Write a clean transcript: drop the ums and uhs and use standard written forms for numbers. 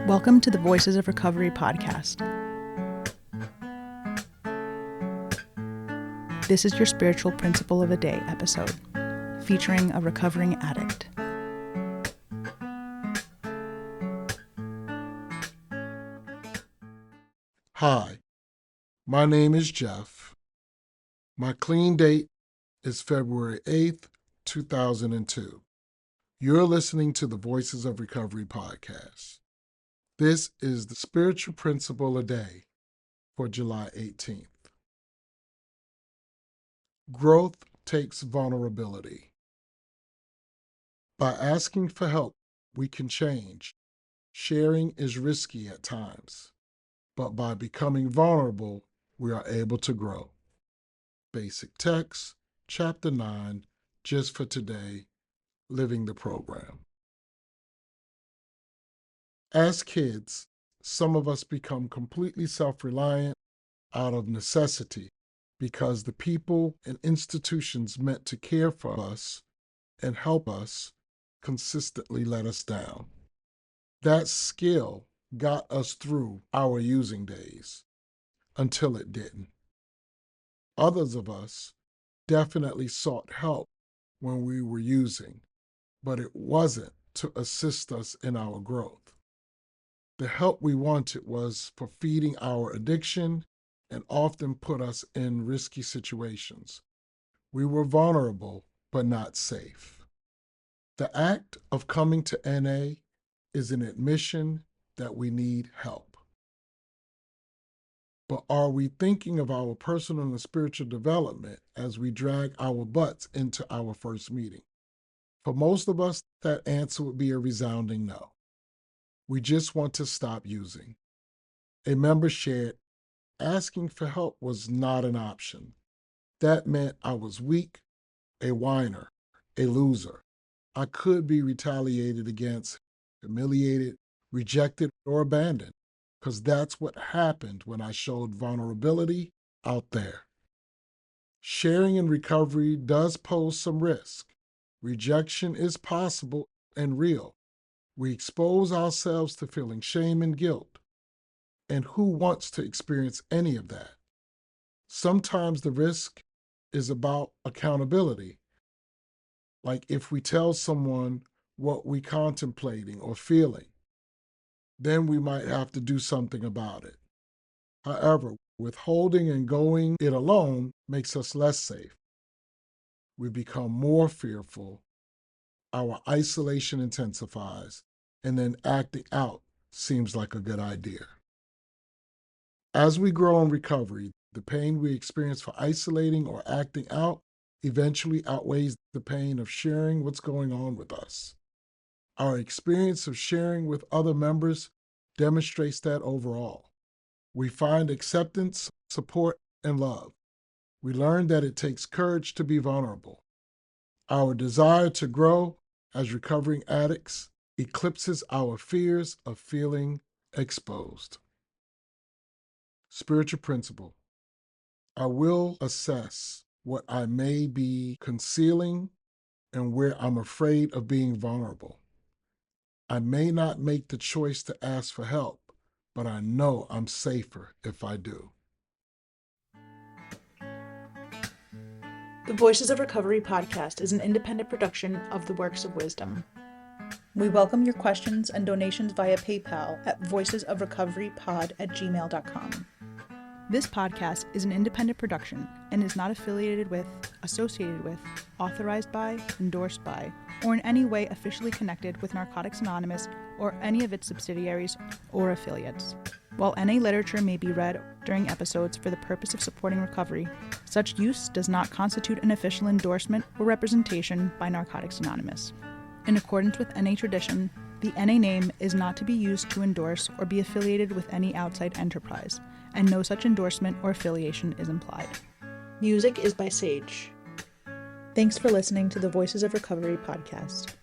Welcome to the Voices of Recovery podcast. This is your spiritual principle of the day episode, featuring a recovering addict. Hi, my name is Jeff. My clean date is February 8th, 2002. You're listening to the Voices of Recovery podcast. This is the spiritual principle a day for July 18th. Growth takes vulnerability. By asking for help, we can change. Sharing is risky at times, but by becoming vulnerable, we are able to grow. Basic text, Chapter 9, just for today, living the program. As kids, some of us become completely self-reliant out of necessity because the people and institutions meant to care for us and help us consistently let us down. That skill got us through our using days until it didn't. Others of us definitely sought help when we were using, but it wasn't to assist us in our growth. The help we wanted was for feeding our addiction and often put us in risky situations. We were vulnerable, but not safe. The act of coming to NA is an admission that we need help. But are we thinking of our personal and spiritual development as we drag our butts into our first meeting? For most of us, that answer would be a resounding no. We just want to stop using. A member shared, asking for help was not an option. That meant I was weak, a whiner, a loser. I could be retaliated against, humiliated, rejected, or abandoned, because that's what happened when I showed vulnerability out there. Sharing in recovery does pose some risk. Rejection is possible and real. We expose ourselves to feeling shame and guilt. And who wants to experience any of that? Sometimes the risk is about accountability. Like if we tell someone what we're contemplating or feeling, then we might have to do something about it. However, withholding and going it alone makes us less safe. We become more fearful, our isolation intensifies, and then acting out seems like a good idea. As we grow in recovery, the pain we experience for isolating or acting out eventually outweighs the pain of sharing what's going on with us. Our experience of sharing with other members demonstrates that overall. We find acceptance, support, and love. We learn that it takes courage to be vulnerable. Our desire to grow as recovering addicts eclipses our fears of feeling exposed. Spiritual principle. I will assess what I may be concealing and where I'm afraid of being vulnerable. I may not make the choice to ask for help, but I know I'm safer if I do. The Voices of Recovery podcast is an independent production of the Works of Wisdom. We welcome your questions and donations via PayPal at voicesofrecoverypod@gmail.com. This podcast is an independent production and is not affiliated with, associated with, authorized by, endorsed by, or in any way officially connected with Narcotics Anonymous or any of its subsidiaries or affiliates. While NA literature may be read during episodes for the purpose of supporting recovery, such use does not constitute an official endorsement or representation by Narcotics Anonymous. In accordance with NA tradition, the NA name is not to be used to endorse or be affiliated with any outside enterprise, and no such endorsement or affiliation is implied. Music is by Sage. Thanks for listening to the Voices of Recovery podcast.